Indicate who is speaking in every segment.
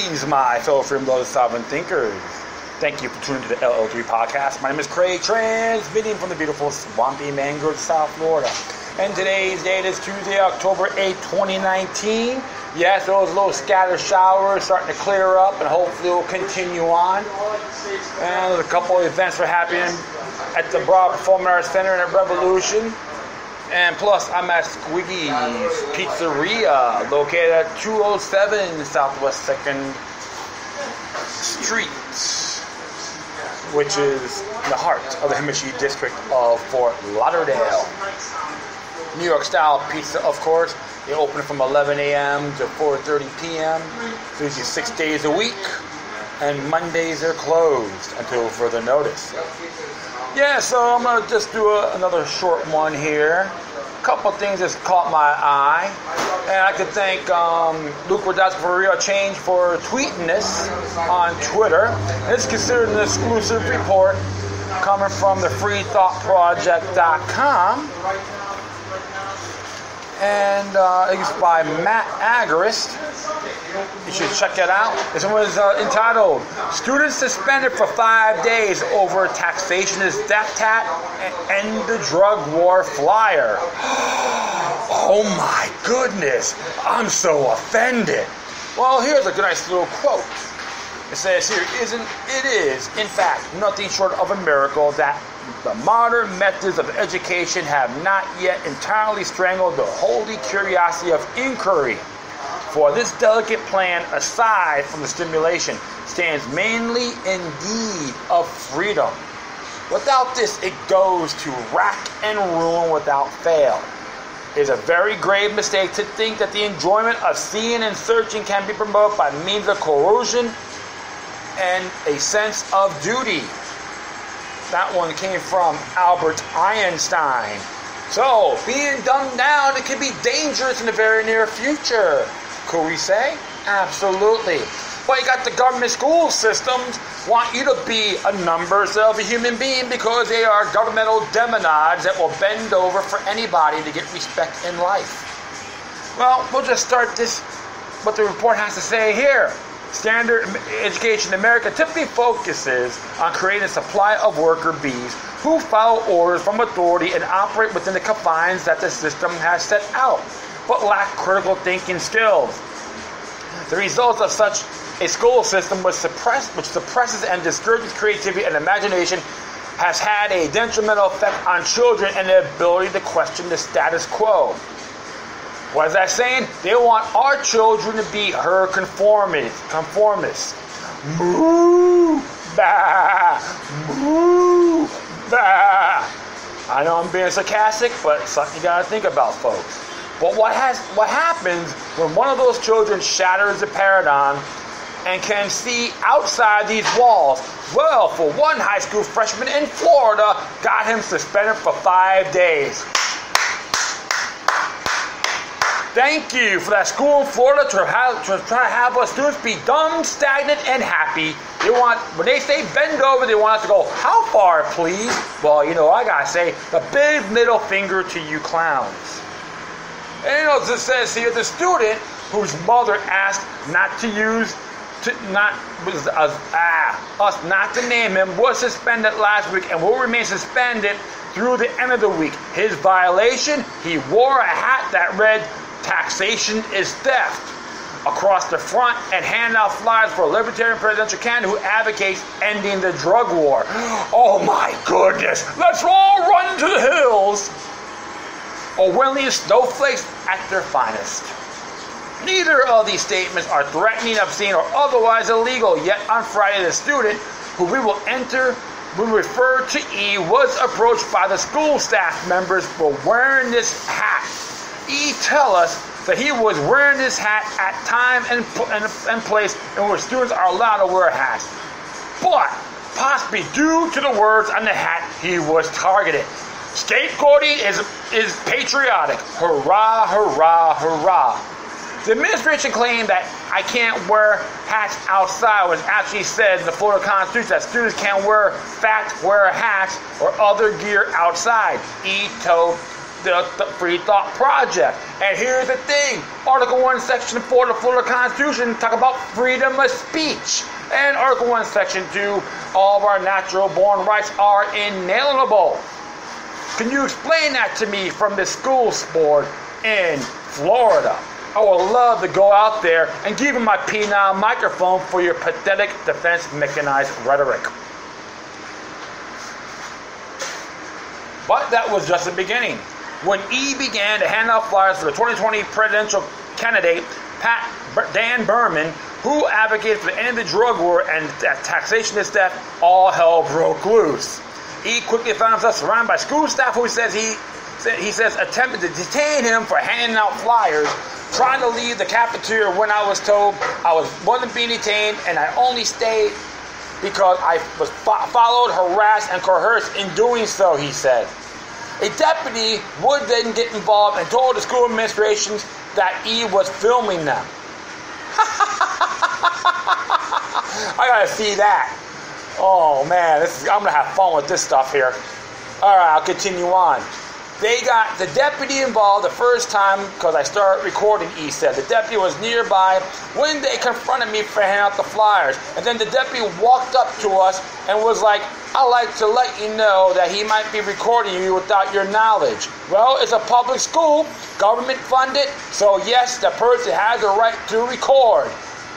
Speaker 1: Greetings, my fellow freedom lovers, sovereign thinkers. Thank you for tuning to the LL3 podcast. My name is Craig, transmitting from the beautiful swampy mangroves of South Florida. And today's date is Tuesday, October 8, 2019. Yes, those little scattered showers starting to clear up, and hopefully will continue on. And there's a couple of events are happening at the Broad Performing Arts Center and at Revolution. And plus, I'm at Squiggy's Pizzeria, located at 207 Southwest 2nd Street, which is the heart of the Hemishi district of Fort Lauderdale. New York style pizza, of course. They open from 11 a.m. to 4:30 p.m. So usually 6 days a week. And Mondays are closed until further notice. Yeah, so I'm going to just do another short one here. A couple things that caught my eye. And I could thank Luke Rodasco for Real Change for tweeting this on Twitter. And it's considered an exclusive report coming from the freethoughtproject.com. And it's by Matt Agarist. You should check it out. This one was entitled, Students Suspended for 5 Days Over Taxation is Death Tat and End the Drug War Flyer. Oh my goodness, I'm so offended. Well, here's a nice little quote. It says here, it is, in fact, nothing short of a miracle that the modern methods of education have not yet entirely strangled the holy curiosity of inquiry. For this delicate plan, aside from the stimulation, stands mainly in need of freedom. Without this, it goes to rack and ruin without fail. It is a very grave mistake to think that the enjoyment of seeing and searching can be promoted by means of coercion and a sense of duty. That one came from Albert Einstein. So, being dumbed down, it can be dangerous in the very near future. Could we say? Absolutely. But you got the government school systems want you to be a number of a human being because they are governmental demonods that will bend over for anybody to get respect in life. Well, we'll just start this, what the report has to say here. Standard education in America typically focuses on creating a supply of worker bees who follow orders from authority and operate within the confines that the system has set out, but lack critical thinking skills. The result of such a school system which suppresses and discourages creativity and imagination has had a detrimental effect on children and their ability to question the status quo. What is that saying? They want our children to be her conformists. Moo, bah, moo, bah. I know I'm being sarcastic, but it's something you gotta think about, folks. But what happens when one of those children shatters the paradigm and can see outside these walls? Well, for one high school freshman in Florida, got him suspended for 5 days. Thank you for that school in Florida to try to have us students be dumb, stagnant, and happy. When they say bend over, they want us to go, how far, please? Well, I gotta say, the big middle finger to you clowns. And it says here, the student whose mother asked not to name him was suspended last week and will remain suspended through the end of the week. His violation, he wore a hat that read, Taxation is theft, across the front and hand out flyers for a libertarian presidential candidate who advocates ending the drug war. Oh my goodness, let's all run to the hills. Orwellian snowflakes at their finest. Neither of these statements are threatening, obscene, or otherwise illegal, yet on Friday the student, who we refer to E, was approached by the school staff members for wearing this hat. E tell us that he was wearing this hat at time and place in which students are allowed to wear hats. But, possibly due to the words on the hat, he was targeted. Scapegoating is patriotic. Hurrah, hurrah, hurrah. The administration claimed that I can't wear hats outside was actually said in the Florida Constitution that students can't wear hats or other gear outside. E told the Free Thought Project. And here's the thing. Article 1, Section 4 of the Florida Constitution talk about freedom of speech. And Article 1, Section 2, all of our natural-born rights are inalienable. Can you explain that to me from the school board in Florida? I would love to go out there and give him my penile microphone for your pathetic defense mechanized rhetoric. But that was just the beginning. When E began to hand out flyers for the 2020 presidential candidate, Dan Berman, who advocated for the end of the drug war and taxation is death, all hell broke loose. E quickly found himself surrounded by school staff who says he attempted to detain him for handing out flyers, trying to leave the cafeteria when I was told I wasn't being detained and I only stayed because I was followed, harassed, and coerced in doing so, he said. A deputy would then get involved and told the school administrations that E was filming them. I gotta see that. Oh man, I'm gonna have fun with this stuff here. Alright, I'll continue on. They got the deputy involved the first time because I started recording, E said. The deputy was nearby when they confronted me for handing out the flyers. And then the deputy walked up to us and was like, I'd like to let you know that he might be recording you without your knowledge. Well, it's a public school, government funded, so yes, the person has the right to record.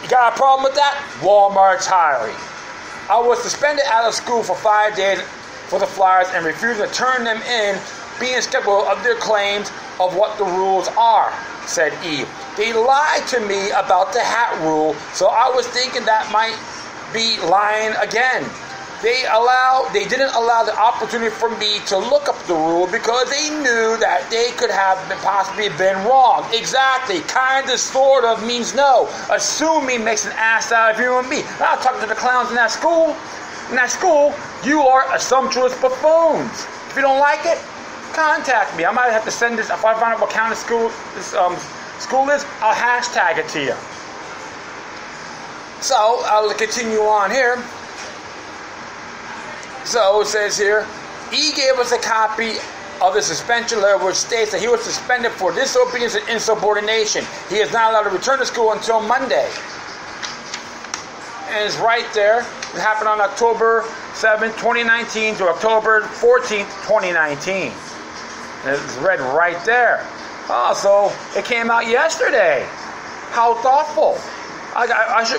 Speaker 1: You got a problem with that? Walmart's hiring. I was suspended out of school for 5 days for the flyers and refusing to turn them in, being skeptical of their claims of what the rules are, said E. They lied to me about the hat rule, so I was thinking that might be lying again. They didn't allow the opportunity for me to look up the rule because they knew that they could have possibly been wrong. Exactly. Kind of, sort of means no. Assuming makes an ass out of you and me. I'm not talking to the clowns in that school. In that school, you are assumptuous buffoons. If you don't like it, contact me. I might have to send this. If I find out what county school this school is, I'll hashtag it to you. So I'll continue on here. So it says here, E gave us a copy of the suspension letter which states that he was suspended for disobedience and insubordination. He is not allowed to return to school until Monday. And it's right there. It happened on October 7, 2019 to October 14, 2019. And it's read right there. Oh, so it came out yesterday. How thoughtful.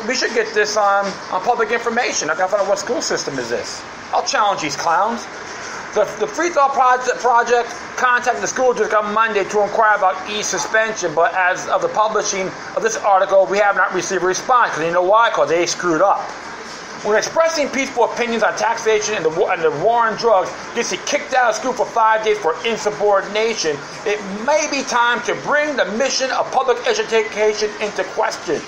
Speaker 1: We should get this on public information. I gotta find out what school system is this. I'll challenge these clowns. The Free Thought Project contacted the school district on Monday to inquire about E's suspension, but as of the publishing of this article, we have not received a response. Because you know why? Because they screwed up. When expressing peaceful opinions on taxation and the war on drugs gets you kicked out of school for 5 days for insubordination, it may be time to bring the mission of public education into question.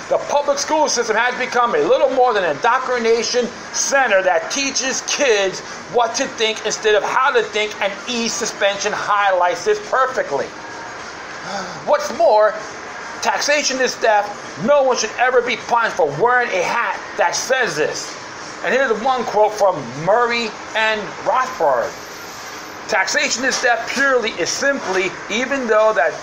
Speaker 1: The public school system has become a little more than an indoctrination center that teaches kids what to think instead of how to think, and E suspension highlights this perfectly. What's more, taxation is theft. No one should ever be punished for wearing a hat that says this. And here's one quote from Murray and Rothbard. Taxation is theft purely is simply, even though that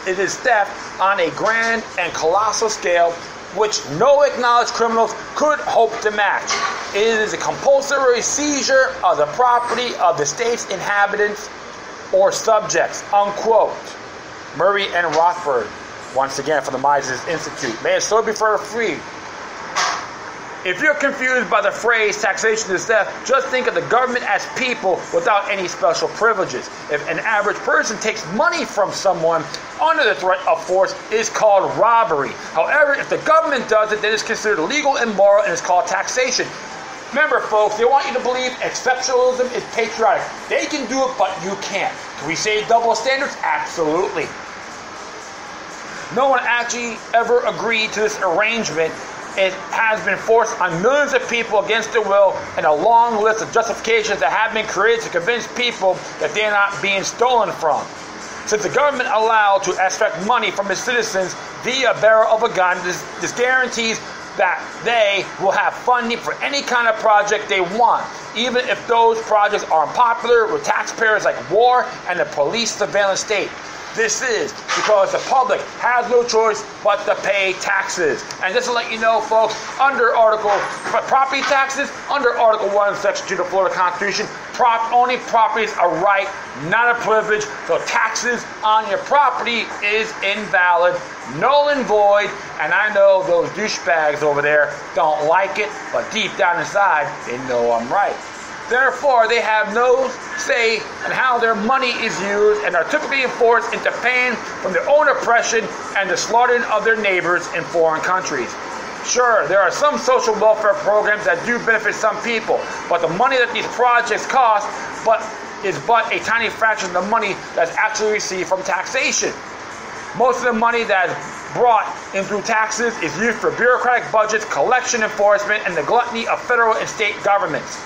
Speaker 1: it is theft on a grand and colossal scale which no acknowledged criminals could hope to match. It is a compulsory seizure of the property of the state's inhabitants or subjects, unquote. Murray and Rothbard, once again from the Mises Institute. May it so be forever free. If you're confused by the phrase taxation is theft, just think of the government as people without any special privileges. If an average person takes money from someone under the threat of force, it is called robbery. However, if the government does it, then it's considered illegal and immoral and it's called taxation. Remember, folks, they want you to believe exceptionalism is patriotic. They can do it, but you can't. Can we say double standards? Absolutely. No one actually ever agreed to this arrangement. It has been forced on millions of people against their will, and a long list of justifications that have been created to convince people that they're not being stolen from. Since the government allowed to extract money from its citizens via barrel of a gun, this guarantees that they will have funding for any kind of project they want, even if those projects are unpopular with taxpayers like war and the police surveillance state. This is because the public has no choice but to pay taxes. And just to let you know, folks, under property taxes, under Article 1, Section 2 of the Florida Constitution, owning property is a right, not a privilege. So taxes on your property is invalid, null and void. And I know those douchebags over there don't like it, but deep down inside, they know I'm right. Therefore, they have no say in how their money is used and are typically enforced into paying from their own oppression and the slaughtering of their neighbors in foreign countries. Sure, there are some social welfare programs that do benefit some people, but the money that these projects cost is but a tiny fraction of the money that's actually received from taxation. Most of the money that's brought in through taxes is used for bureaucratic budgets, collection enforcement, and the gluttony of federal and state governments.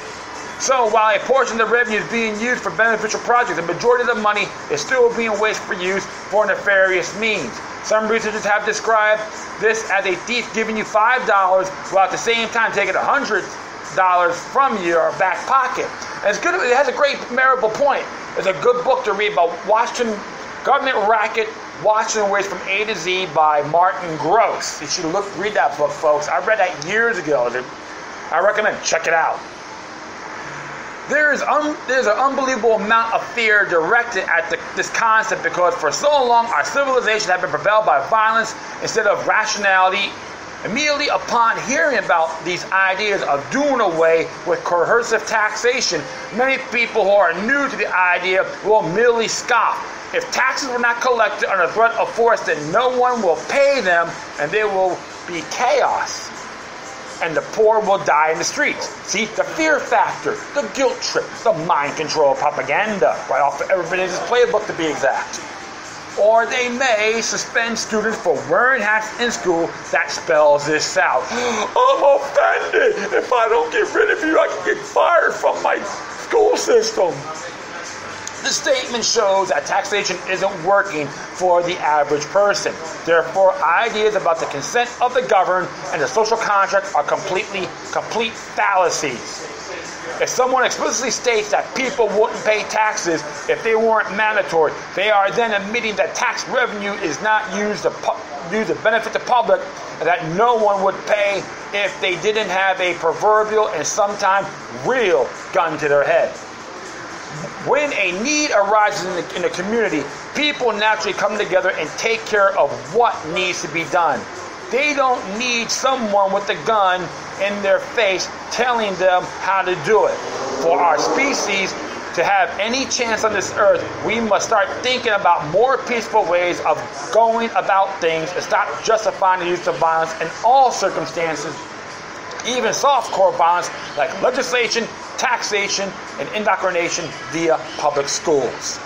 Speaker 1: So while a portion of the revenue is being used for beneficial projects, the majority of the money is still being wasted for use for nefarious means. Some researchers have described this as a thief giving you $5 while at the same time taking $100 from your back pocket. And it's good. It has a great memorable point. It's a good book to read about Washington Government Racket, Washington Ways from A to Z by Martin Gross. You should read that book, folks. I read that years ago. I recommend check it out. There's an unbelievable amount of fear directed at this concept because for so long our civilization has been propelled by violence instead of rationality. Immediately upon hearing about these ideas of doing away with coercive taxation, many people who are new to the idea will immediately scoff. If taxes were not collected under threat of force, then no one will pay them and there will be chaos. And the poor will die in the streets. See, the fear factor, the guilt trip, the mind control propaganda, right off of everybody's playbook to be exact. Or they may suspend students for wearing hats in school. That spells this out. I'm offended. If I don't get rid of you, I can get fired from my school system. The statement shows that taxation isn't working for the average person. Therefore, ideas about the consent of the governed and the social contract are complete fallacies. If someone explicitly states that people wouldn't pay taxes if they weren't mandatory, they are then admitting that tax revenue is not used to benefit the public and that no one would pay if they didn't have a proverbial and sometimes real gun to their head. When a need arises in the community, people naturally come together and take care of what needs to be done. They don't need someone with a gun in their face telling them how to do it. For our species to have any chance on this earth, we must start thinking about more peaceful ways of going about things and stop justifying the use of violence in all circumstances, even soft-core violence like legislation, taxation, and indoctrination via public schools.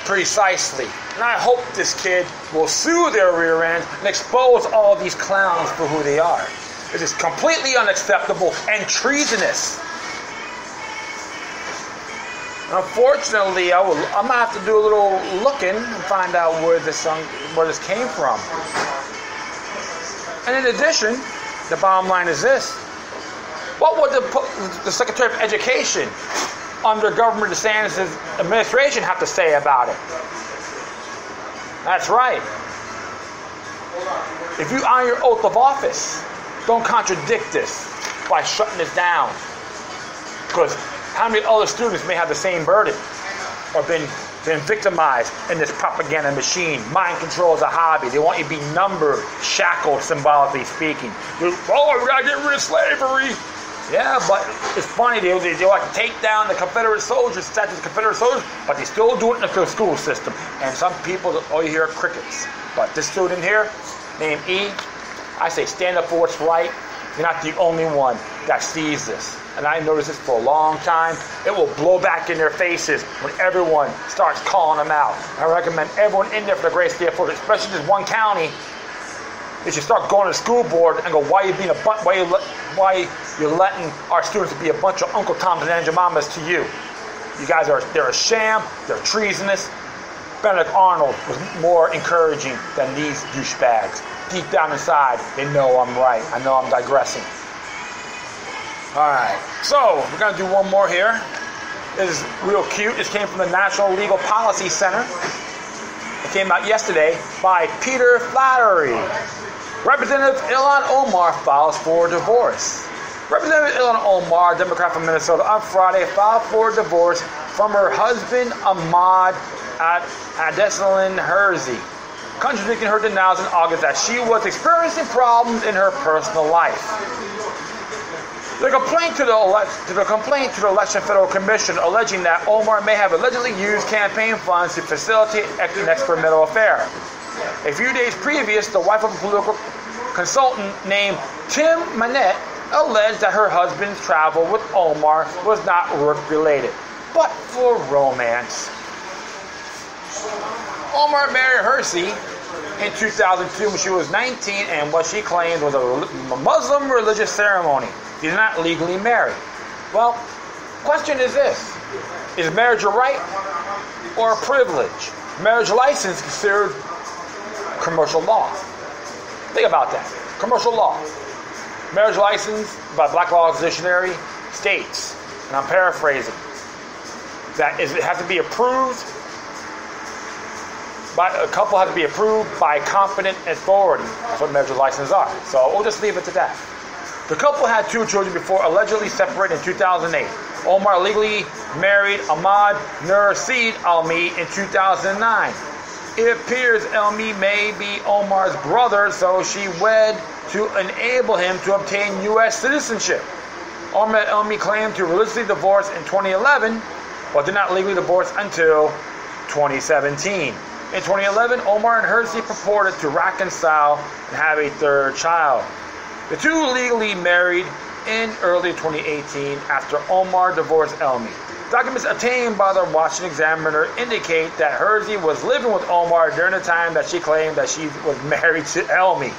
Speaker 1: Precisely. And I hope this kid will sue their rear end and expose all these clowns for who they are. It is completely unacceptable and treasonous. Unfortunately, I'm going to have to do a little looking and find out where this came from. And in addition, the bottom line is this. What would the Secretary of Education under Governor DeSantis' administration have to say about it? That's right. If you honor your oath of office, don't contradict this by shutting this down. Because how many other students may have the same burden or been victimized in this propaganda machine? Mind control is a hobby. They want you to be numbered, shackled, symbolically speaking. Oh, we gotta get rid of slavery. Yeah, but it's funny, they like to take down the Confederate soldiers, statues of Confederate soldiers, but they still do it in the school system. And some people, all you hear are crickets. But this student here, named E, I say stand up for what's right. You're not the only one that sees this. And I noticed this for a long time. It will blow back in their faces when everyone starts calling them out. I recommend everyone in there for the great state of Florida, especially this one county. They should start going to the school board and go, why you're letting our students be a bunch of Uncle Toms and Aunt Jemimas to you? You guys they're a sham, they're treasonous, Benedict Arnold was more encouraging than these douchebags. Deep down inside, they know I'm right. I know I'm digressing. Alright, so we're going to do one more here. This is real cute. This came from the National Legal Policy Center. It came out yesterday by Peter Flattery. Representative Illhan Omar files for divorce. Representative Illhan Omar, Democrat from Minnesota, on Friday filed for divorce from her husband Ahmad Adeselin Hersey, contradicting her denials in August that she was experiencing problems in her personal life. The complaint to the Election Federal Commission alleging that Omar may have allegedly used campaign funds to facilitate an experimental affair. A few days previous, the wife of a political consultant named Tim Manette alleged that her husband's travel with Omar was not work-related, but for romance. Omar married Hersey in 2002 when she was 19 and what she claimed was a Muslim religious ceremony. He's not legally married. Well, question is this. Is marriage a right or a privilege? Marriage license is considered commercial law. Think about that. Commercial law. Marriage license by Black Law Dictionary states, and I'm paraphrasing, that it has to be approved by a couple has to be approved by competent authority. That's what marriage licenses are. So we'll just leave it to that. The couple had 2 children before allegedly separated in 2008. Omar legally married Ahmad Nurseed Almi in 2009. It appears Almi may be Omar's brother, so she wed to enable him to obtain U.S. citizenship. Omar Almi claimed to religiously divorce in 2011, but did not legally divorce until 2017. In 2011, Omar and Hersey purported to reconcile and have a 3rd child. The 2 legally married in early 2018 after Omar divorced Elmi. Documents obtained by the Washington Examiner indicate that Hersey was living with Omar during the time that she claimed that she was married to Elmi.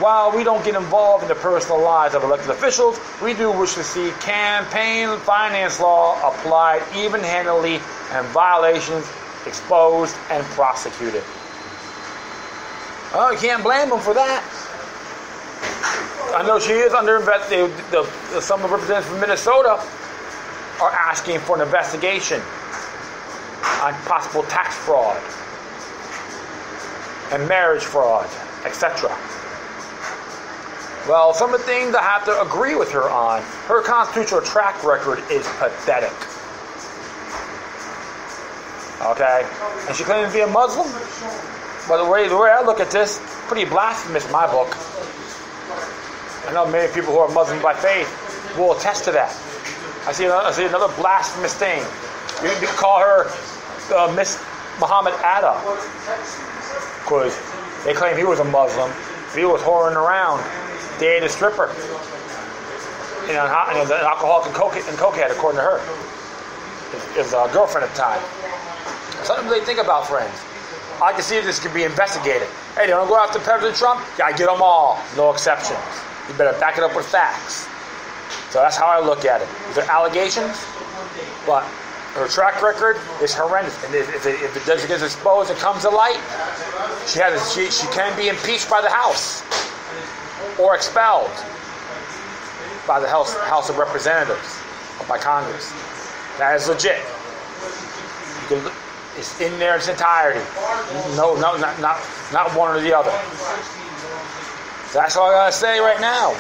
Speaker 1: While we don't get involved in the personal lives of elected officials, we do wish to see campaign finance law applied even-handedly and violations exposed and prosecuted. Oh, you can't blame them for that. I know she is under investigation. Some of the representatives from Minnesota are asking for an investigation on possible tax fraud and marriage fraud, etc. Well, some of the things I have to agree with her on. Her constitutional track record is pathetic. Okay? And she claims to be a Muslim. But the way I look at this, pretty blasphemous in my book. I know many people who are Muslim by faith will attest to that. I see another blasphemous thing. You can call her Miss Muhammad Atta, because they claim he was a Muslim. He was whoring around, dated a stripper, and an alcoholic and cokehead, according to her. His girlfriend at the time. Something to really think about, friends. I can see this could be investigated. Hey, they don't go after President Trump? Yeah, get them all. No exceptions. You better back it up with facts. So that's how I look at it. These are allegations, but her track record is horrendous. And if it does get exposed and comes to light, she can be impeached by the House or expelled by the House of Representatives or by Congress. That is legit. It's in there in its entirety. No, not one or the other. So that's all I gotta say right now.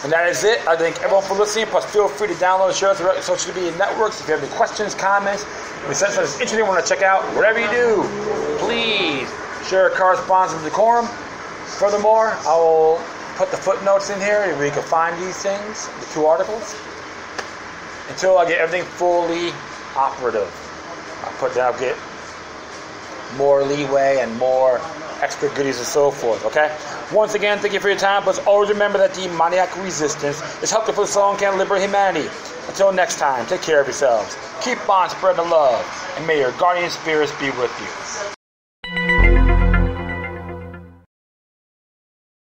Speaker 1: And that is it. I thank everyone for listening. Plus, feel free to download and share to social media networks. If you have any questions, comments, if something that's interesting you want to check out, whatever you do, please share correspondence with Decorum. Furthermore, I will put the footnotes in here where you can find these things, the 2 articles, until I get everything fully operative. I'll get more leeway and more extra goodies and so forth, okay? Once again, thank you for your time, but always remember that demoniac resistance is helpful for the soul and can liberate humanity. Until next time, take care of yourselves. Keep on spreading the love, and may your guardian spirits be with you.